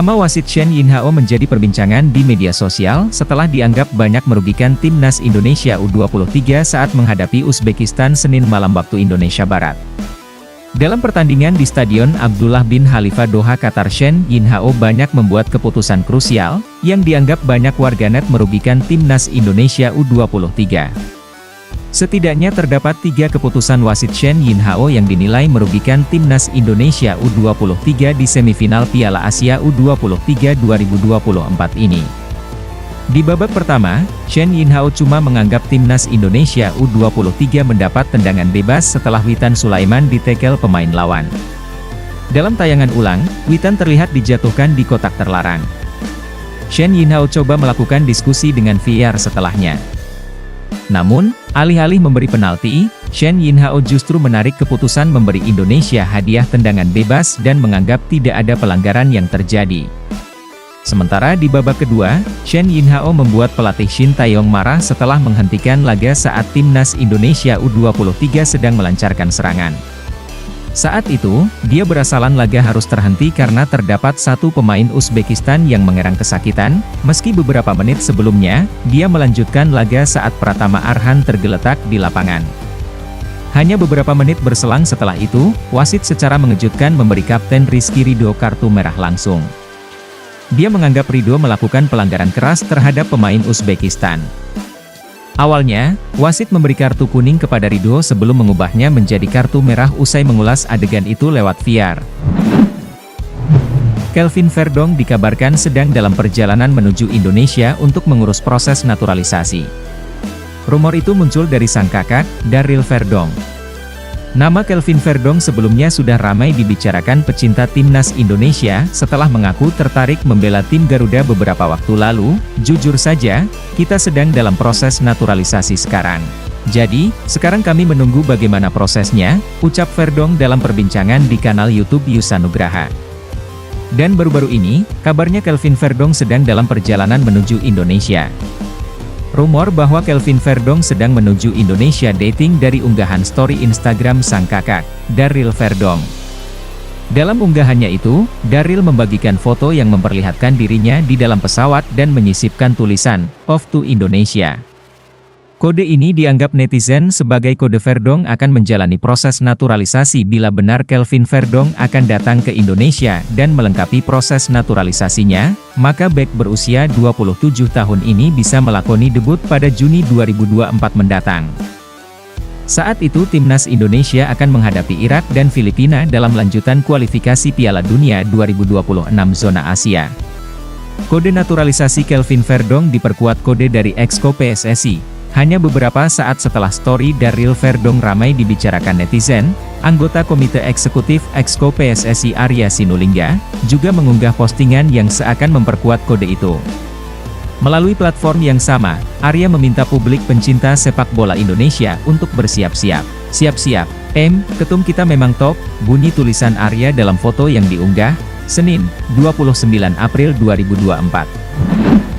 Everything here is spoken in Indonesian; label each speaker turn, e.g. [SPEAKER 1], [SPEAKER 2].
[SPEAKER 1] Nama wasit Shen Yinhao menjadi perbincangan di media sosial setelah dianggap banyak merugikan timnas Indonesia U23 saat menghadapi Uzbekistan Senin malam waktu Indonesia Barat. Dalam pertandingan di Stadion Abdullah bin Khalifa Doha, Qatar, Shen Yinhao banyak membuat keputusan krusial, yang dianggap banyak warganet merugikan timnas Indonesia U23. Setidaknya terdapat 3 keputusan wasit Shen Yinhao yang dinilai merugikan timnas Indonesia U23 di semifinal Piala Asia U23 2024 ini. Di babak pertama, Shen Yinhao cuma menganggap timnas Indonesia U23 mendapat tendangan bebas setelah Witan Sulaiman ditekel pemain lawan. Dalam tayangan ulang, Witan terlihat dijatuhkan di kotak terlarang. Shen Yinhao coba melakukan diskusi dengan VAR setelahnya. Namun, alih-alih memberi penalti, Shen Yinhao justru menarik keputusan memberi Indonesia hadiah tendangan bebas dan menganggap tidak ada pelanggaran yang terjadi. Sementara di babak kedua, Shen Yinhao membuat pelatih Shin Taeyong marah setelah menghentikan laga saat timnas Indonesia U23 sedang melancarkan serangan. Saat itu, dia berasalan laga harus terhenti karena terdapat satu pemain Uzbekistan yang mengerang kesakitan, meski beberapa menit sebelumnya, dia melanjutkan laga saat Pratama Arhan tergeletak di lapangan. Hanya beberapa menit berselang setelah itu, wasit secara mengejutkan memberi Kapten Rizky Ridho kartu merah langsung. Dia menganggap Ridho melakukan pelanggaran keras terhadap pemain Uzbekistan. Awalnya, wasit memberi kartu kuning kepada Ridho sebelum mengubahnya menjadi kartu merah usai mengulas adegan itu lewat VAR. Kelvin Verdong dikabarkan sedang dalam perjalanan menuju Indonesia untuk mengurus proses naturalisasi. Rumor itu muncul dari sang kakak, Daryl Verdong. Nama Kelvin Verdong sebelumnya sudah ramai dibicarakan pecinta timnas Indonesia setelah mengaku tertarik membela tim Garuda beberapa waktu lalu. Jujur saja, kita sedang dalam proses naturalisasi sekarang. Jadi, sekarang kami menunggu bagaimana prosesnya, ucap Verdong dalam perbincangan di kanal YouTube Yusa Nugraha. Dan baru-baru ini, kabarnya Kelvin Verdong sedang dalam perjalanan menuju Indonesia. Rumor bahwa Kelvin Verdong sedang menuju Indonesia dating dari unggahan story Instagram sang kakak, Daryl Verdong. Dalam unggahannya itu, Daryl membagikan foto yang memperlihatkan dirinya di dalam pesawat dan menyisipkan tulisan, "Off to Indonesia". Kode ini dianggap netizen sebagai kode Verdong akan menjalani proses naturalisasi bila benar Kelvin Verdong akan datang ke Indonesia dan melengkapi proses naturalisasinya, maka bek berusia 27 tahun ini bisa melakoni debut pada Juni 2024 mendatang. Saat itu timnas Indonesia akan menghadapi Irak dan Filipina dalam lanjutan kualifikasi Piala Dunia 2026 zona Asia. Kode naturalisasi Kelvin Verdong diperkuat kode dari Exco PSSI. Hanya beberapa saat setelah story Daryl Verdong ramai dibicarakan netizen, anggota Komite Eksekutif Exco PSSI Arya Sinulinga, juga mengunggah postingan yang seakan memperkuat kode itu. Melalui platform yang sama, Arya meminta publik pencinta sepak bola Indonesia untuk bersiap-siap. Siap-siap, ketum kita memang top, bunyi tulisan Arya dalam foto yang diunggah, Senin, 29 April 2024.